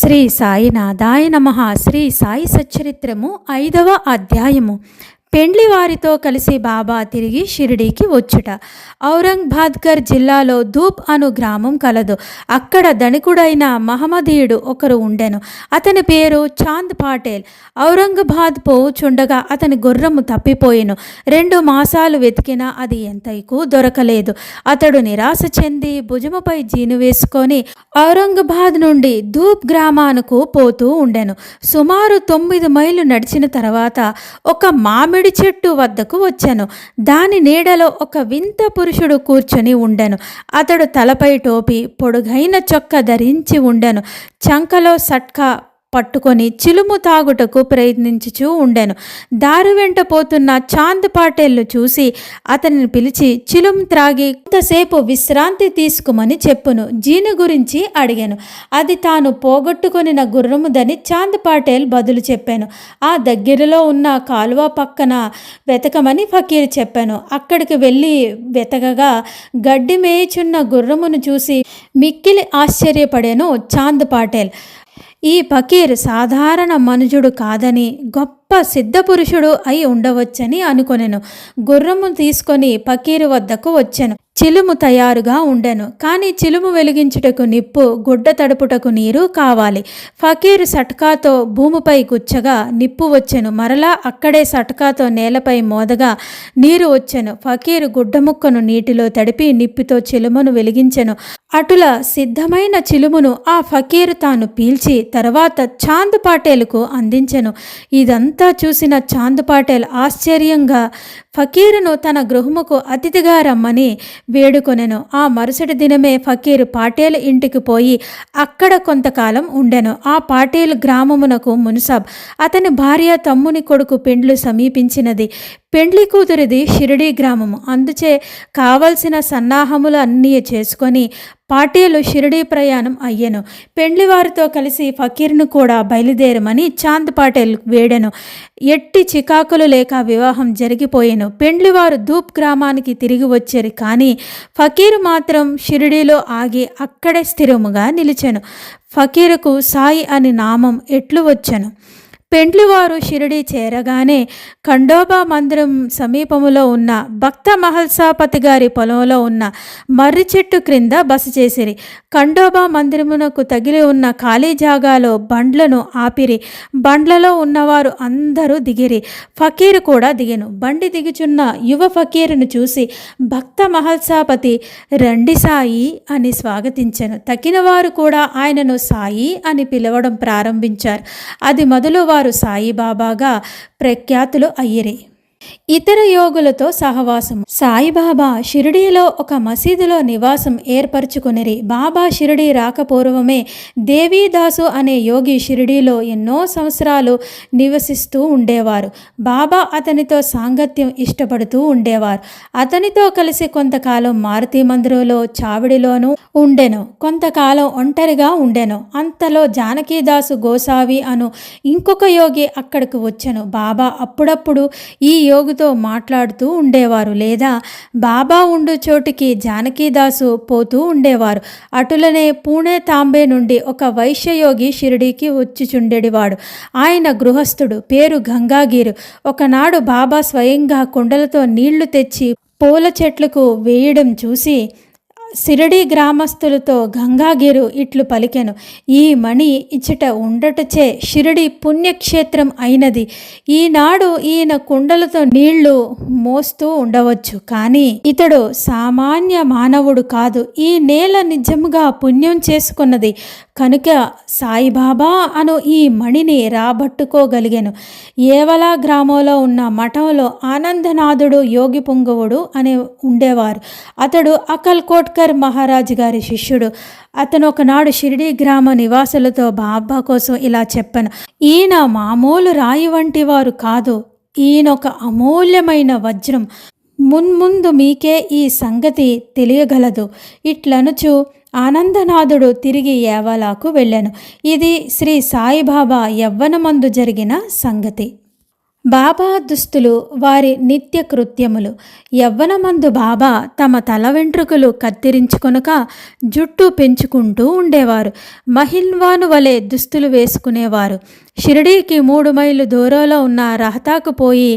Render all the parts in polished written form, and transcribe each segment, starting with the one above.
శ్రీ సాయినాథాయ నమః. శ్రీ సాయి సచ్చరిత్రము 5వ అధ్యాయము. పెండ్లి వారితో కలిసి బాబా తిరిగి షిరిడీకి వచ్చుట. ఔరంగాబాద్గర్ జిల్లాలో ధూప్ అను గ్రామం కలదు. అక్కడ ధనికుడైన మహమ్మదీయుడు ఒకరు ఉండెను. అతని పేరు చాంద్ పాటేల్. ఔరంగాబాద్ పోవుచుండగా అతని గుర్రము తప్పిపోయెను. 2 మాసాలు వెతికినా అది ఎంతైకు దొరకలేదు. అతడు నిరాశ చెంది భుజముపై జీను వేసుకొని ఔరంగాబాద్ నుండి ధూప్ గ్రామానికి పోతూ ఉండెను. సుమారు 9 మైళ్ళు నడిచిన తర్వాత ఒక మామిడి చెట్టు వద్దకు వచ్చెను. దాని నీడలో ఒక వింత పురుషుడు కూర్చొని ఉండెను. అతడు తలపై టోపీ, పొడుగైన చొక్కా ధరించి ఉండెను. చంకలో సట్కా పట్టుకొని చిలుము తాగుటకు ప్రయత్నించుచూ ఉండెను. దారి వెంట పోతున్న చాంద్ పాటేల్ను చూసి అతనిని పిలిచి చిలుము త్రాగి కొంతసేపు విశ్రాంతి తీసుకుమని చెప్పును. జీను గురించి అడిగాను. అది తాను పోగొట్టుకొనిన గుర్రముదని చాంద్ పాటేల్ బదులు చెప్పాను. ఆ దగ్గరలో ఉన్న కాలువ పక్కన వెతకమని ఫకీర్ చెప్పాను. అక్కడికి వెళ్ళి వెతకగా గడ్డి మేయుచున్న గుర్రమును చూసి మిక్కిలి ఆశ్చర్యపడాను చాంద్ పాటేల్. ఈ ఫకీర్ సాధారణ మనుజుడు కాదని, గొప్ప సిద్ధపురుషుడు అయి ఉండవచ్చని అనుకొనెను. గుర్రము తీసుకొని ఫకీరు వద్దకు వచ్చెను. చిలుము తయారుగా ఉండెను. కానీ చిలుము వెలిగించుటకు నిప్పు, గుడ్డ తడుపుటకు నీరు కావాలి. ఫకీరు సట్కాతో భూమిపై గుచ్చగా నిప్పు వచ్చెను. మరలా అక్కడే సట్కాతో నేలపై మోదగా నీరు వచ్చెను. ఫకీరు గుడ్డముక్కను నీటిలో తడిపి నిప్పుతో చిలుమును వెలిగించెను. అటుల సిద్ధమైన చిలుమును ఆ ఫకీరు తాను పీల్చి తర్వాత చాంద్ పాటేలుకు అందించెను. ఇదంతా చూసిన చాంద్ పాటేల్ ఆశ్చర్యంగా ఫకీరును తన గృహముకు అతిథిగా రమ్మని వేడుకొనెను. ఆ మరుసటి దినమే ఫకీరు పాటేల్ ఇంటికి పోయి అక్కడ కొంతకాలం ఉండెను. ఆ పాటేల్ గ్రామమునకు మున్సబ్. అతని భార్య తమ్ముని కొడుకు పెండ్లు సమీపించినది. పెండ్లి కూతురిది షిరిడీ గ్రామము. అందుచే కావలసిన సన్నాహములు అన్నీ చేసుకొని పాటేలు షిరిడీ ప్రయాణం అయ్యెను. పెండ్లి వారితో కలిసి ఫకీర్ను కూడా బయలుదేరమని చాంద్ పాటేల్ వేడెను. ఎట్టి చికాకులు లేక వివాహం జరిగిపోయెను. పెండ్లివారు ధూప్ గ్రామానికి తిరిగి వచ్చారు. కానీ ఫకీరు మాత్రం షిరిడీలో ఆగి అక్కడే స్థిరముగా నిలిచెను. ఫకీరుకు సాయి అని నామం ఎట్లు వచ్చెను. పెండ్లివారు షిరిడీ చేరగానే ఖండోబా మందిరం సమీపములో ఉన్న భక్త మహల్సాపతి గారి పొలంలో ఉన్న మర్రి చెట్టు క్రింద బస చేసిరి. ఖండోబా మందిరమునకు తగిలి ఉన్న ఖాళీ జాగాలో బండ్లను ఆపిరి. బండ్లలో ఉన్నవారు అందరూ దిగిరి. ఫకీరు కూడా దిగెను. బండి దిగుచున్న యువ ఫకీరును చూసి భక్త మహల్సాపతి రండి సాయి అని స్వాగతించెను. తక్కిన వారు కూడా ఆయనను సాయి అని పిలవడం ప్రారంభించారు. అది మొదలు వారు సాయిబాబాగా ప్రఖ్యాతులు అయ్యిరి. ఇతర యోగులతో సహవాసం. సాయిబాబా షిరిడీలో ఒక మసీదులో నివాసం ఏర్పరచుకునిరి. బాబా షిరిడీ రాకపూర్వమే దేవీదాసు అనే యోగి షిరిడీలో ఎన్నో సంవత్సరాలు నివసిస్తూ ఉండేవారు. బాబా అతనితో సాంగత్యం ఇష్టపడుతూ ఉండేవారు. అతనితో కలిసి కొంతకాలం మారుతి మందిరంలో చావిడిలోనూ ఉండెను. కొంతకాలం ఒంటరిగా ఉండెను. అంతలో జానకీదాసు గోసావి అను ఇంకొక యోగి అక్కడికి వచ్చెను. బాబా అప్పుడప్పుడు ఈ యోగితో మాట్లాడుతూ ఉండేవారు. లేదా బాబా ఉండు చోటికి జానకీదాసు పోతూ ఉండేవారు. అటులనే పూణే తాంబే నుండి ఒక వైశ్యయోగి షిరిడీకి వచ్చిచుండేవాడు. ఆయన గృహస్థుడు. పేరు గంగాగీరు. ఒకనాడు బాబా స్వయంగా కుండలతో నీళ్లు తెచ్చి పూల చెట్లకు వేయడం చూసి షిరిడీ గ్రామస్తులతో గంగాగిరు ఇట్లు పలికెను. ఈ మణి ఇచ్చట ఉండటచే షిరిడీ పుణ్యక్షేత్రం అయినది. ఈనాడు ఈయన కుండలతో నీళ్లు మోస్తూ ఉండవచ్చు, కానీ ఇతడు సామాన్య మానవుడు కాదు. ఈ నేల నిజముగా పుణ్యం చేసుకున్నది కనుక సాయిబాబా అను ఈ మణిని రాబట్టుకోగలిగాను. ఏవలా గ్రామంలో ఉన్న మఠంలో ఆనందనాథుడు యోగి పుంగవుడు అనే ఉండేవారు. అతడు అకల్కోట్కర్ మహారాజు గారి శిష్యుడు. అతను ఒకనాడు షిరిడీ గ్రామ నివాసులతో బాబా కోసం ఇలా చెప్పాను. ఈయన మామూలు రాయి వంటి వారు కాదు. ఈయన ఒక అమూల్యమైన వజ్రం. మున్ముందు మీకే ఈ సంగతి తెలియగలదు. ఇట్లనుచు ఆనందనాథుడు తిరిగి ఏవలాకు వెళ్ళాను. ఇది శ్రీ సాయిబాబా యవ్వనమందు జరిగిన సంగతి. బాబా దుస్తులు వారి నిత్య కృత్యములు. యవ్వనమందు బాబా తమ తల వెంట్రుకలు కత్తిరించుకొనక జుట్టు పెంచుకుంటూ ఉండేవారు. మహిల్వాను వలె దుస్తులు వేసుకునేవారు. షిరిడీకి 3 మైళ్ళు దూరంలో ఉన్న రహతాకు పోయి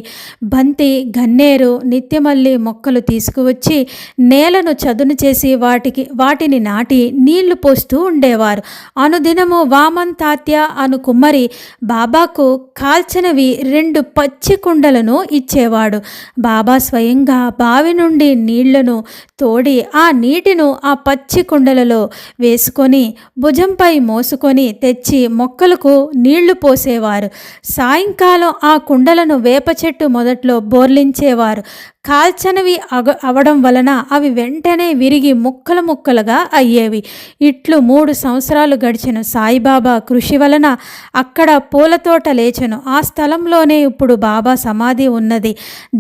బంతి, గన్నేరు, నిత్యమల్లి మొక్కలు తీసుకువచ్చి నేలను చదును చేసి వాటిని నాటి నీళ్లు పోస్తూ ఉండేవారు. అనుదినము వామన్ తాత్య అను కుమ్మరి బాబాకు కాల్చినవి 2 పచ్చి కుండలను ఇచ్చేవాడు. బాబా స్వయంగా బావి నుండి నీళ్లను తోడి ఆ నీటిను ఆ పచ్చి కుండలలో వేసుకొని భుజంపై మోసుకొని తెచ్చి మొక్కలకు నీళ్లు పోసేవారు. సాయంకాలం ఆ కుండలను వేప చెట్టు మొదట్లో బోర్లించేవారు. కాల్చనివి అవడం వలన అవి వెంటనే విరిగి ముక్కలు ముక్కలుగా అయ్యేవి. ఇట్లు 3 సంవత్సరాలు గడిచెను. సాయిబాబా కృషి వలన అక్కడ పూలతోట లేచెను. ఆ స్థలంలోనే ఇప్పుడు బాబా సమాధి ఉన్నది.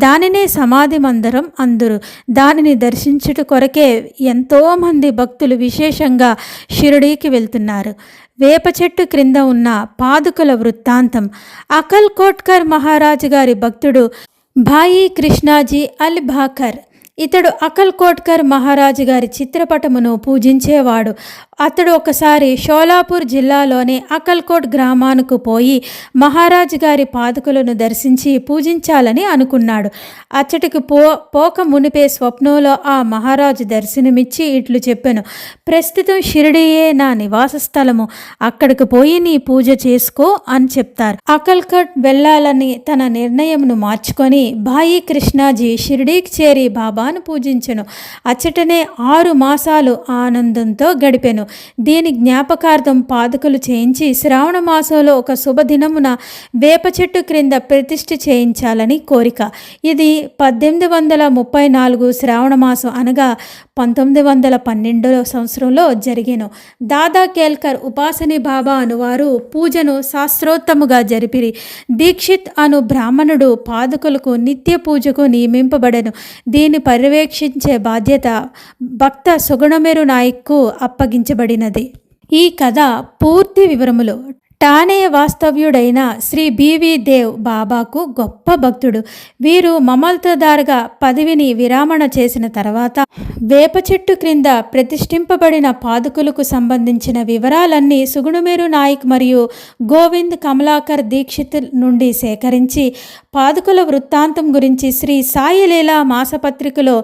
దానినే సమాధి మందిరం అందురు. దానిని దర్శించుట కొరకే ఎంతోమంది భక్తులు విశేషంగా షిరిడీకి వెళ్తున్నారు. వేప చెట్టు క్రింద ఉన్న పాదుకల వృత్తాంతం. అకల్ కోట్కర్ మహారాజు గారి భక్తుడు భాయి కృష్ణాజీ అల్ భాకర్. ఇతడు అకల్ కోట్కర్ మహారాజు గారి చిత్రపటమును పూజించేవాడు. అతడు ఒకసారి షోలాపూర్ జిల్లాలోని అకల్కోట్ గ్రామానికి పోయి మహారాజు గారి పాదుకలను దర్శించి పూజించాలని అనుకున్నాడు. అచ్చటికి పోక మునిపే స్వప్నంలో ఆ మహారాజు దర్శనమిచ్చి ఇట్లు చెప్పెను: ప్రస్తుతం షిరిడీయే నా నివాస స్థలము, అక్కడికి పోయి నీ పూజ చేసుకో అని చెప్తారు. అకల్కోట్ వెళ్ళాలని తన నిర్ణయంను మార్చుకొని భాయి కృష్ణాజీ షిరిడీకి చేరి బాబాను పూజించెను. అచ్చటనే 6 మాసాలు ఆనందంతో గడిపెను. దీని జ్ఞాపకార్థం పాదుకలు చేయించి శ్రావణ మాసంలో ఒక శుభదినమున వేప చెట్టు క్రింద ప్రతిష్ఠ చేయించాలని కోరిక. ఇది 1834 శ్రావణ మాసం అనగా 1912 సంవత్సరంలో జరిగెను. దాదా కేల్కర్ ఉపాసని బాబా అనువారు పూజను శాస్త్రోత్తముగా జరిపిరి. దీక్షిత్ అను బ్రాహ్మణుడు పాదుకలకు నిత్య పూజకు నియమింపబడెను. దీని పర్యవేక్షించే బాధ్యత భక్త సుగుణమేరు నాయక్కు అప్పగించబడినది. ఈ కథ పూర్తి వివరములు. ఠానే వాస్తవ్యుడైన శ్రీ బివి దేవ్ బాబాకు గొప్ప భక్తుడు. వీరు మమల్తదారుగా పదవిని విరామణ చేసిన తర్వాత వేప చెట్టు క్రింద ప్రతిష్ఠింపబడిన పాదుకులకు సంబంధించిన వివరాలన్నీ సుగుణమేరు నాయక్ మరియు గోవింద్ కమలాకర్ దీక్షిత్ నుండి సేకరించి పాదుకుల వృత్తాంతం గురించి శ్రీ సాయి లీలా మాసపత్రికలో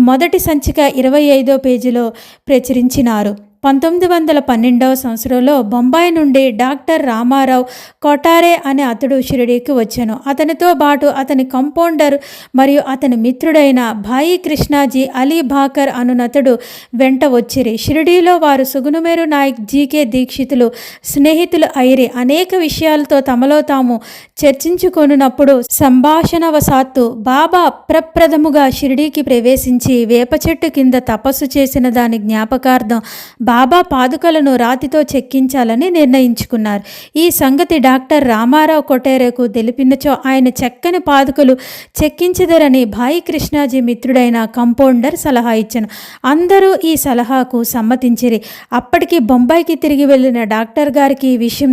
మొదటి సంచిక 25వ పేజీలో ప్రచురించినారు. 1912 సంవత్సరంలో బొంబాయి నుండి డాక్టర్ రామారావు కొటారే అనే అతడు షిరిడీకి వచ్చాను. అతనితో పాటు అతని కంపౌండర్ మరియు అతని మిత్రుడైన భాయి కృష్ణాజీ అలీ భాకర్ అనునతడు వెంట వచ్చిరి. షిరిడీలో వారు సుగుణమేరు నాయక్ జీకే దీక్షితులు స్నేహితులు అయిరి. అనేక విషయాలతో తమలో తాము చర్చించుకొనున్నప్పుడు సంభాషణవశాత్తు బాబా ప్రప్రథముగా షిరిడీకి ప్రవేశించి వేప చెట్టు కింద తపస్సు చేసిన దాని జ్ఞాపకార్థం బాబా పాదుకలను రాతితో చెక్కించాలని నిర్ణయించుకున్నారు. ఈ సంగతి డాక్టర్ రామారావు కొటేరేకు తెలిపినచో ఆయన చక్కని పాదుకలు చెక్కించదరని భాయి కృష్ణాజీ మిత్రుడైన కంపౌండర్ సలహా ఇచ్చాను. అందరూ ఈ సలహాకు సమ్మతించిరి. అప్పటికి బొంబాయికి తిరిగి వెళ్ళిన డాక్టర్ గారికి ఈ విషయం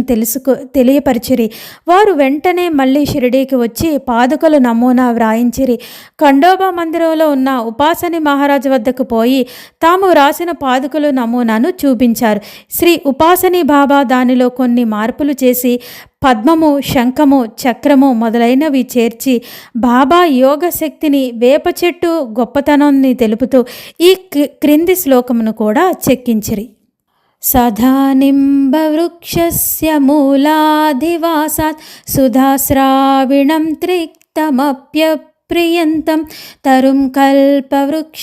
తెలియపరిచిరి. వారు వెంటనే మళ్ళీ షిరిడీకి వచ్చి పాదుకల నమూనా వ్రాయించిరి. ఖండోబా మందిరంలో ఉన్న ఉపాసని మహారాజు వద్దకు పోయి తాము వ్రాసిన పాదుకల నమూనాను చూపించారు. శ్రీ ఉపాసని బాబా దానిలో కొన్ని మార్పులు చేసి పద్మము, శంఖము, చక్రము మొదలైనవి చేర్చి బాబా యోగ శక్తిని, వేప చెట్టు గొప్పతనాన్ని తెలుపుతూ ఈ క్రింది శ్లోకమును కూడా చెక్కించిరి. సదా నింబవృక్షస్య మూలాధివాసాత్ సుధాశ్రావిణం త్రిక్తమప్యప్రియంతం తరుం కల్పవృక్షాదికాం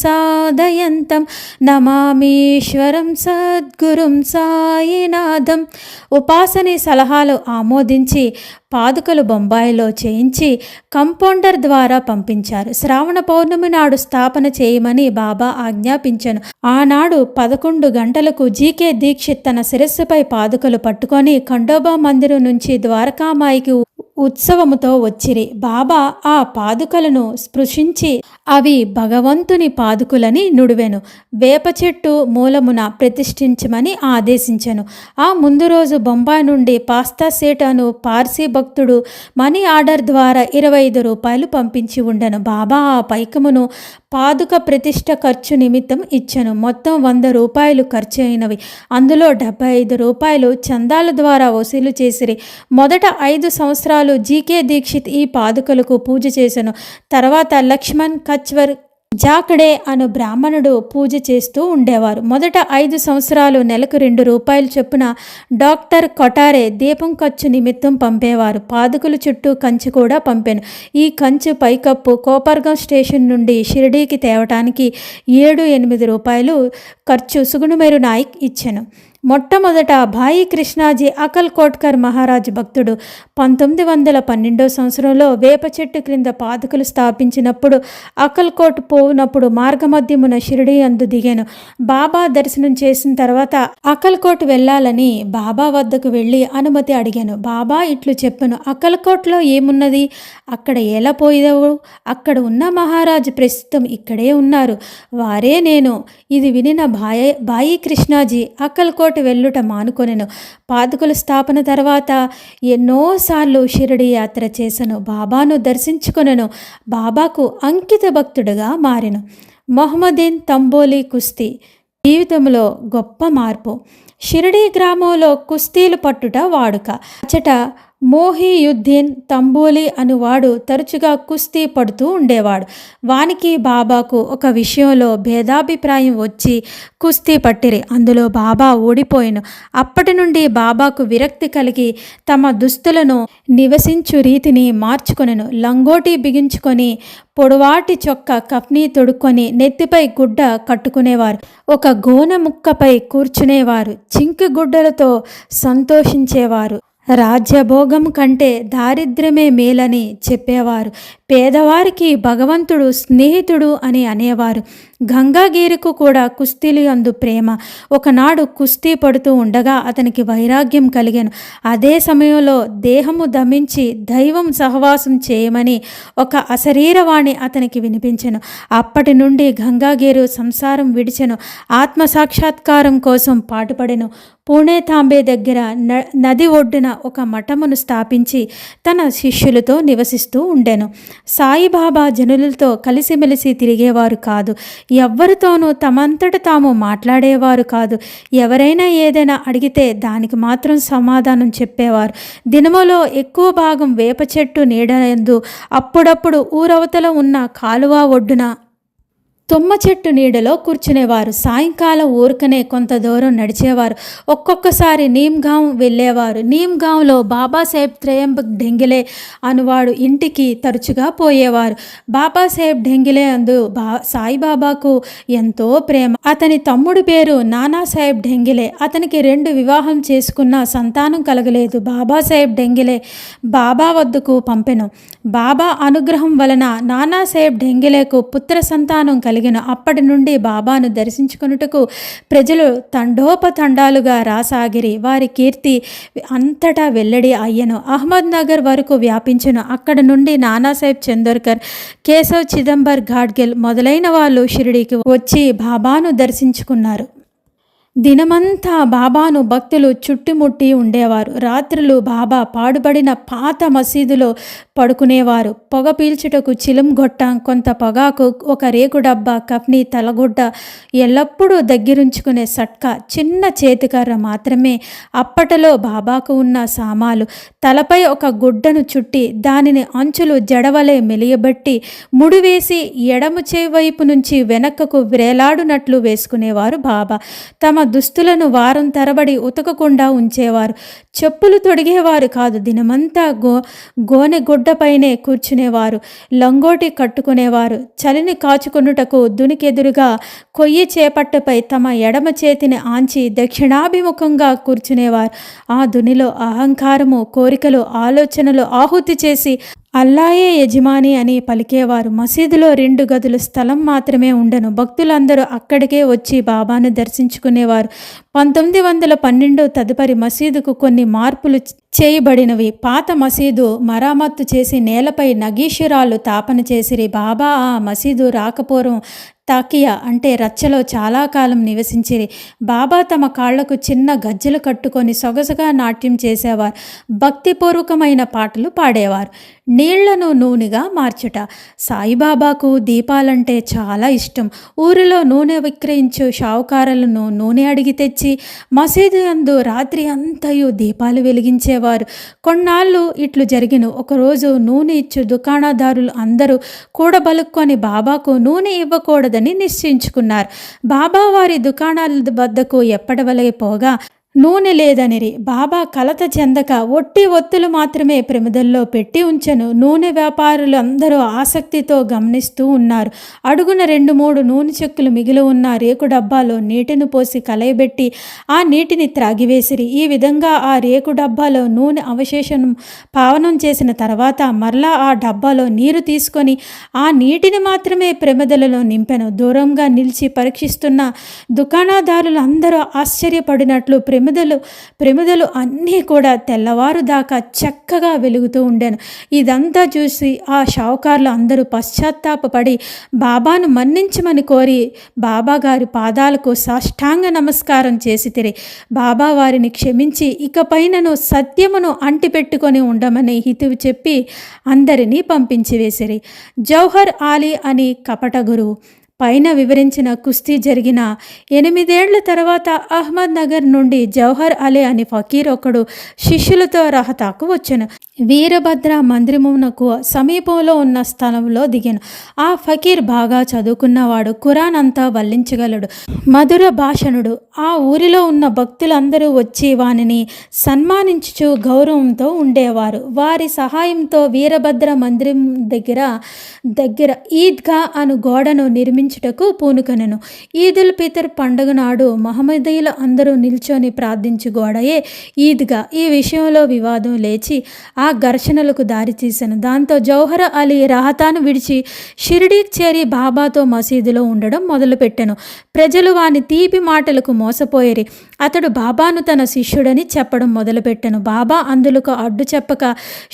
సాధయంతం నమామీశ్వరం సద్గురుం సాయినాథం. ఉపాసని సలహాలు ఆమోదించి పాదుకలు బొంబాయిలో చేయించి కంపౌండర్ ద్వారా పంపించారు. శ్రావణ పౌర్ణమి నాడు స్థాపన చేయమని బాబా ఆజ్ఞాపించను. ఆనాడు 11 గంటలకు జీకే దీక్షిత్ తన శిరస్సుపై పాదుకలు పట్టుకొని ఖండోబా మందిరం నుంచి ద్వారకామాయికి ఉత్సవముతో వచ్చిరి. బాబా ఆ పాదుకలను స్పృశించి అవి భగవంతుని పాదుకులని నుడివెను. వేప చెట్టు మూలమున ప్రతిష్ఠించమని ఆదేశించెను. ఆ ముందు రోజు బొంబాయి నుండి పాస్తా సేట్ అను పార్సీ భక్తుడు మనీ ఆర్డర్ ద్వారా 25 రూపాయలు పంపించి ఉండెను. బాబా ఆ పైకమును పాదుక ప్రతిష్ఠ ఖర్చు నిమిత్తం ఇచ్చెను. మొత్తం 100 రూపాయలు ఖర్చు అయినవి. అందులో 75 రూపాయలు చందాల ద్వారా వసూలు చేసిరి. మొదట 5 సంవత్సరాలు జీకే దీక్షిత్ ఈ పాదుకలకు పూజ చేసెను. తర్వాత లక్ష్మణ్ కచ్వర్ జాకడే అను బ్రాహ్మణుడు పూజ చేస్తూ ఉండేవారు. మొదట 5 సంవత్సరాలు నెలకు 2 రూపాయలు చొప్పున డాక్టర్ కొటారే దీపం ఖర్చు నిమిత్తం పంపేవారు. పాదుకల చుట్టూ కంచె కూడా పంపాను. ఈ కంచె పైకప్పు కోపర్గాం స్టేషన్ నుండి షిరిడీకి తేవటానికి 7-8 రూపాయలు ఖర్చు సుగుణమేరు నాయక్ ఇచ్చెను. మొట్టమొదట భాయి కృష్ణాజీ అకల్కోట్కర్ మహారాజ్ భక్తుడు 1912 సంవత్సరంలో వేప చెట్టు క్రింద పాదుకలు స్థాపించినప్పుడు అకల్కోట్ పోవునప్పుడు మార్గమధ్యమున షిరిడీ అందు దిగాను. బాబా దర్శనం చేసిన తర్వాత అకల్కోట్ వెళ్ళాలని బాబా వద్దకు వెళ్ళి అనుమతి అడిగాను. బాబా ఇట్లు చెప్పను, అకల్కోట్లో ఏమున్నది? అక్కడ ఎలా పోయేవు? అక్కడ ఉన్న మహారాజు ప్రస్తుతం ఇక్కడే ఉన్నారు, వారే నేను. ఇది వినిన భాయి కృష్ణాజీ అకల్కోట్ వెళ్ళుట మానుకొనెను. పాదుకల స్థాపన తర్వాత ఎన్నోసార్లు షిరిడి యాత్ర చేసెను. బాబాను దర్శించుకొనెను. బాబాకు అంకిత భక్తుడుగా మారెను. మొహమ్మదీన్ తంబోలి కుస్తీ జీవితంలో గొప్ప మార్పు. షిరిడి గ్రామంలో కుస్తీలు పట్టుట వాడుక. అచ్చట మోహియుద్దీన్ తంబోలి అనువాడు తరచుగా కుస్తీ పడుతూ ఉండేవాడు. వానికి బాబాకు ఒక విషయంలో భేదాభిప్రాయం వచ్చి కుస్తీ పట్టిరి. అందులో బాబా ఓడిపోయాను. అప్పటి నుండి బాబాకు విరక్తి కలిగి తమ దుస్తులను నివసించు రీతిని మార్చుకొనెను. లంగోటి బిగించుకొని పొడవాటి చొక్కా కఫ్నీ తొడుక్కొని నెత్తిపై గుడ్డ కట్టుకునేవారు. ఒక గోనె ముక్కపై కూర్చునేవారు. చింకి గుడ్డలతో సంతోషించేవారు. రాజ్యభోగం కంటే దారిద్ర్యమే మేలని చెప్పేవారు. పేదవారికి భగవంతుడు స్నేహితుడు అని అనేవారు. గంగాగిరికి కూడా కుస్తీలు అందు ప్రేమ. ఒకనాడు కుస్తీ పడుతూ ఉండగా అతనికి వైరాగ్యం కలిగాను. అదే సమయంలో దేహము దమించి దైవం సహవాసం చేయమని ఒక అశరీరవాణి అతనికి వినిపించెను. అప్పటి నుండి గంగాగిరు సంసారం విడిచెను. ఆత్మసాక్షాత్కారం కోసం పాటుపడెను. పూణే తాంబే దగ్గర నది ఒడ్డున ఒక మఠమును స్థాపించి తన శిష్యులతో నివసిస్తూ ఉండెను. సాయిబాబా జనులతో కలిసిమెలిసి తిరిగేవారు కాదు. ఎవ్వరితోనూ తమంతట తాము మాట్లాడేవారు కాదు. ఎవరైనా ఏదైనా అడిగితే దానికి మాత్రం సమాధానం చెప్పేవారు. దినములో ఎక్కువ భాగం వేప చెట్టు నీడయందు, అప్పుడప్పుడు ఊరవతల ఉన్న కాలువ ఒడ్డున తుమ్మ చెట్టు నీడలో కూర్చునేవారు. సాయంకాలం ఊరికనే కొంత దూరం నడిచేవారు. ఒక్కొక్కసారి నీమ్గాం వెళ్ళేవారు. నీమ్గాంలో బాబాసాహెబ్ త్రయంబక్ ఢెంగిలే అనువాడు ఇంటికి తరచుగా పోయేవారు. బాబాసాహెబ్ ఢెంగిలే అందు సాయిబాబాకు ఎంతో ప్రేమ. అతని తమ్ముడి పేరు నానాసాహెబ్ ఢెంగిలే. అతనికి 2 వివాహం చేసుకున్న సంతానం కలగలేదు. బాబాసాహెబ్ ఢెంగిలే బాబా వద్దకు పంపెను. బాబా అనుగ్రహం వలన నానాసాహెబ్ ఢెంగిలేకు పుత్ర సంతానం కలిగి అప్పటి నుండి బాబాను దర్శించుకొనుటకు ప్రజలు తండోపతండాలుగా రాసాగిరి. వారి కీర్తి అంతటా వెల్లడి అయ్యను. అహ్మద్ నగర్ వరకు వ్యాపించెను. అక్కడ నుండి నానాసాహెబ్ చందోర్కర్, కేశవ్ చిదంబర్ ఘాడ్గిల్ మొదలైన వాళ్ళు షిరిడీకి వచ్చి బాబాను దర్శించుకున్నారు. దినమంతా బాబాను భక్తులు చుట్టుముట్టి ఉండేవారు. రాత్రులు బాబా పాడుబడిన పాత మసీదులో పడుకునేవారు. పొగ పీల్చుటకు చిలం గొట్టం, కొంత పొగాకు, ఒక రేకు డబ్బా, కఫ్నీ, తలగుడ్డ, ఎల్లప్పుడూ దగ్గరుంచుకునే సట్కా, చిన్న చేతికర్ర మాత్రమే అప్పటిలో బాబాకు ఉన్న సామాలు. తలపై ఒక గుడ్డను చుట్టి దానిని అంచులు జడవలే మెలియబట్టి ముడివేసి ఎడము చేయి వైపు నుంచి వెనక్కకు వ్రేలాడునట్లు వేసుకునేవారు బాబా. తమ దుస్తులను వారం తరబడి ఉతకకుండా ఉంచేవారు. చెప్పులు తొడిగేవారు కాదు. దినమంతా గోనె గుడ్డపైనే కూర్చునేవారు. లంగోటి కట్టుకునేవారు. చలిని కాచుకొనుటకు దునికెదురుగా కొయ్యి చేపట్టపై తమ ఎడమ చేతిని ఆంచి దక్షిణాభిముఖంగా కూర్చునేవారు. ఆ దునిలో అహంకారము, కోరికలు, ఆలోచనలు ఆహుతి చేసి అల్లాయే యజమాని అని పలికేవారు. మసీదులో 2 గదుల స్థలం మాత్రమే ఉండెను. భక్తులందరూ అక్కడికే వచ్చి బాబాను దర్శించుకునేవారు. 1912 తదుపరి మసీదుకు కొన్ని మార్పులు చేయబడినవి. పాత మసీదు మరామత్తు చేసి నేలపై నగీషురాలు తాపన చేసిరి. బాబా ఆ మసీదు రాకపూర్వం తాకియా అంటే రచ్చలో చాలా కాలం నివసించిరి. బాబా తమ కాళ్లకు చిన్న గజ్జెలు కట్టుకొని సొగసుగా నాట్యం చేసేవారు. భక్తిపూర్వకమైన పాటలు పాడేవారు. నీళ్లను నూనెగా మార్చుట. సాయిబాబాకు దీపాలంటే చాలా ఇష్టం. ఊరిలో నూనె విక్రయించు షావుకారులను నూనె అడిగి తెచ్చి మసీదు యందు రాత్రి అంతయు దీపాలు వెలిగించేవారు. కొన్నాళ్ళు ఇట్లు జరిగిన. ఒకరోజు నూనె ఇచ్చు దుకాణదారులు అందరూ కూడబలుక్కొని బాబాకు నూనె ఇవ్వకూడదని నిశ్చయించుకున్నారు. బాబా వారి దుకాణాల వద్దకు ఎప్పటివలే పోగా నూనె లేదనిరి. బాబా కలత చెందక ఒట్టి ఒత్తులు మాత్రమే ప్రమిదల్లో పెట్టి ఉంచెను. నూనె వ్యాపారులు అందరూ ఆసక్తితో గమనిస్తూ ఉన్నారు. అడుగున 2-3 నూనె చెక్కులు మిగిలి ఉన్న రేకు డబ్బాలో నీటిని పోసి కలయబెట్టి ఆ నీటిని త్రాగివేసిరి. ఈ విధంగా ఆ రేకు డబ్బాలో నూనె అవశేషం పావనం చేసిన తర్వాత మరలా ఆ డబ్బాలో నీరు తీసుకొని ఆ నీటిని మాత్రమే ప్రమిదలలో నింపెను. దూరంగా నిలిచి పరీక్షిస్తున్న దుకాణదారులు అందరూ ఆశ్చర్యపడినట్లు ప్రమిదలు అన్నీ కూడా తెల్లవారు దాకా చక్కగా వెలుగుతూ ఉండెను. ఇదంతా చూసి ఆ షావుకారులు అందరూ పశ్చాత్తాపపడి బాబాను మన్నించమని కోరి బాబా గారి పాదాలకు సాష్టాంగ నమస్కారం చేసితిరి. బాబా వారిని క్షమించి ఇకపైనను సత్యమును అంటిపెట్టుకొని ఉండమని హితువు చెప్పి అందరినీ పంపించివేసిరి. జౌహర్ ఆలీ అని కపట గురువు. పైన వివరించిన కుస్తీ జరిగిన 8 ఏళ్ల తర్వాత అహ్మద్ నగర్ నుండి జౌహర్ అలీ అని ఫకీర్ ఒకడు శిష్యులతో రహతాకు వచ్చెను. వీరభద్ర మందిరమునకు సమీపంలో ఉన్న స్థలంలో దిగాను. ఆ ఫకీర్ బాగా చదువుకున్నవాడు. ఖురాన్ అంతా వల్లించగలడు. మధుర భాషణుడు. ఆ ఊరిలో ఉన్న భక్తులందరూ వచ్చి వానిని సన్మానించుచు గౌరవంతో ఉండేవారు. వారి సహాయంతో వీరభద్ర మందిరం దగ్గర ఈద్గా అను గోడను నిర్మించుటకు పూనుకొనెను. ఈదుల్ ఫితర్ పండుగ నాడు మహమ్మదీయులు అందరూ నిల్చొని ప్రార్థించు గోడయే ఈద్గా. ఈ విషయంలో వివాదం లేచి ఆ ఘర్షణలకు దారితీశాను. దాంతో జౌహర్ అలీ రహతాను విడిచి షిరిడీకి చేరి బాబాతో మసీదులో ఉండడం మొదలుపెట్టెను. ప్రజలు వాని తీపి మాటలకు మోసపోయేరి. అతడు బాబాను తన శిష్యుడని చెప్పడం మొదలుపెట్టెను. బాబా అందులకు అడ్డు చెప్పక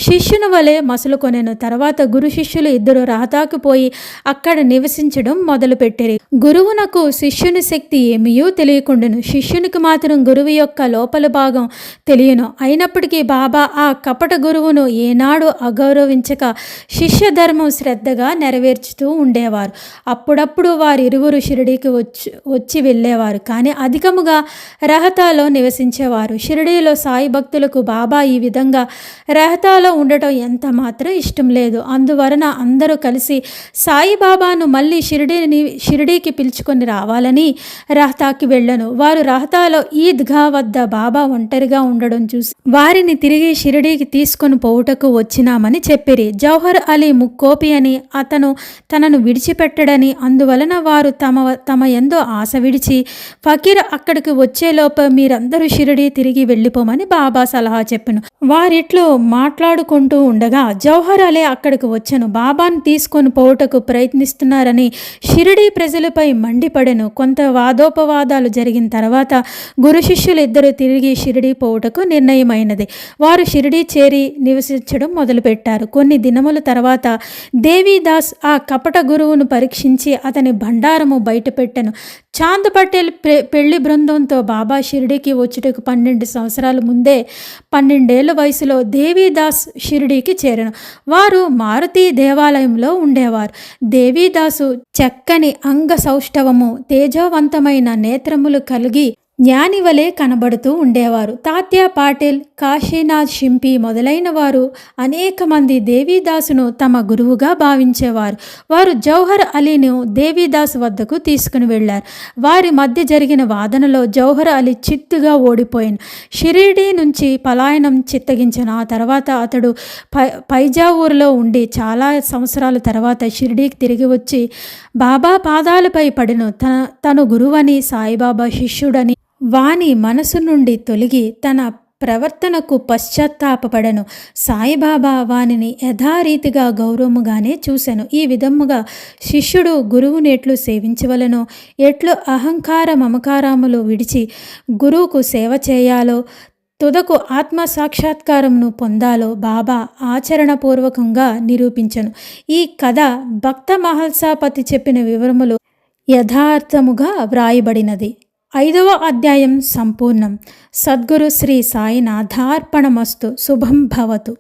శిష్యుని వలె మసులుకొనెను. తర్వాత గురు శిష్యులు ఇద్దరు రహతాకు పోయి అక్కడ నివసించడం మొదలుపెట్టిరి. గురువునకు శిష్యుని శక్తి ఏమీయూ తెలియకుండాను. శిష్యునికి మాత్రం గురువు యొక్క లోపల భాగం తెలియను. అయినప్పటికీ బాబా ఆ కపట గురువును ఏనాడు అగౌరవించక శిష్య ధర్మం శ్రద్ధగా నెరవేర్చుతూ ఉండేవారు. అప్పుడప్పుడు వారిరువురు షిరిడీకి వచ్చి వెళ్ళేవారు. కానీ అధికముగా రహతాలో నివసించేవారు. షిరిడీలో సాయి భక్తులకు బాబా ఈ విధంగా రహతాలో ఉండటం ఎంత మాత్రం ఇష్టం లేదు. అందువలన అందరూ కలిసి సాయిబాబాను మళ్ళీ షిరిడీకి పిలుచుకొని రావాలని రహతాకి వెళ్ళను. వారు రహతాలో ఈద్గా వద్ద బాబా ఒంటరిగా ఉండడం చూసి వారిని తిరిగి షిరిడీకి తీసుకొని పోవుటకు వచ్చినామని చెప్పిరి. జౌహర్ అలీ ముక్కోపి అని, అతను తనను విడిచిపెట్టడని, అందువలన వారు తమ ఎందో ఆశ విడిచి ఫకీర్ అక్కడికి వచ్చేలోపు మీరందరూ షిరిడీ తిరిగి వెళ్ళిపోమని బాబా సలహా చెప్పెను. వారిట్లో మాట్లాడుకుంటూ ఉండగా జౌహర్ అలీ అక్కడికి వచ్చెను. బాబాను తీసుకొని పోవుటకు ప్రయత్నిస్తున్నారని షిరిడీ ప్రజలపై మండిపడెను. కొంత వాదోపవాదాలు జరిగిన తర్వాత గురు శిష్యులు ఇద్దరు తిరిగి షిరిడీ పోవుటకు నిర్ణయమైనది. వారు షిరిడీ చేరి నివసించడం మొదలుపెట్టారు. కొన్ని దినముల తర్వాత దేవీదాస్ ఆ కపట గురువును పరీక్షించి అతని భండారము బయటపెట్టెను. చాంద్ పటేల్ పెళ్లి బృందంతో బాబా షిరిడీకి వచ్చుటకు 12 సంవత్సరాల ముందే 12 ఏళ్ల వయసులో దేవీదాస్ షిరిడీకి చేరెను. వారు మారుతి దేవాలయంలో ఉండేవారు. దేవీదాసు చక్కని అంగ సౌష్ఠవము, తేజోవంతమైన నేత్రములు కలిగి జ్ఞాని వలె కనబడుతూ ఉండేవారు. తాత్యా పాటిల్, కాశీనాథ్ షింపి మొదలైన వారు అనేక మంది దేవీదాసును తమ గురువుగా భావించేవారు. వారు జౌహర్ అలీను దేవీదాస్ వద్దకు తీసుకుని వెళ్ళారు. వారి మధ్య జరిగిన వాదనలో జౌహర్ అలీ చిత్తుగా ఓడిపోయాను. షిరిడీ నుంచి పలాయనం చిత్తగించిన. ఆ తర్వాత అతడు పైజావూరులో ఉండి చాలా సంవత్సరాల తర్వాత షిరిడీకి తిరిగి వచ్చి బాబా పాదాలపై పడిను. తను గురువని, సాయిబాబా శిష్యుడని వాని మనసు నుండి తొలగి తన ప్రవర్తనకు పశ్చాత్తాపపడెను. సాయిబాబా వానిని యథారీతిగా గౌరవముగానే చూసెను. ఈ విధముగా శిష్యుడు గురువుని ఎట్లు సేవించవలెనో, ఎట్లు అహంకార మమకారములు విడిచి గురువుకు సేవ చేయాలో, తుదకు ఆత్మ సాక్షాత్కారమును పొందాలో బాబా ఆచరణపూర్వకంగా నిరూపించెను. ఈ కథ భక్త మహల్సాపతి చెప్పిన వివరములు యథార్థముగా వ్రాయబడినది. 5వ అధ్యాయం సంపూర్ణం. సద్గురు శ్రీ సాయినాథార్పణమస్తు. శుభం భవతు.